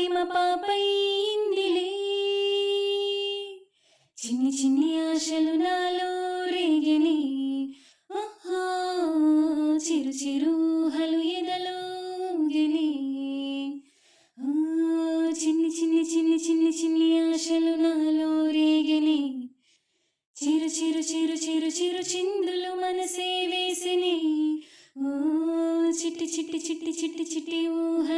ప్రేమ పాపైందిలే. చిన్ని చిన్ని ఆశలు నాలో రేగిని, ఓహో చిరు చిరు ఊహలు ఎదలో ఊగిని. చిన్ని చిన్ని చిన్ని చిన్ని చిన్ని ఆశలు నాలో రేగిని, చిరు చిరు చిరు చిరు చిరు చిందులు మనసే వేసిని. చిట్టి చిట్టి చిట్టి చిట్టి చిట్టి ఊహ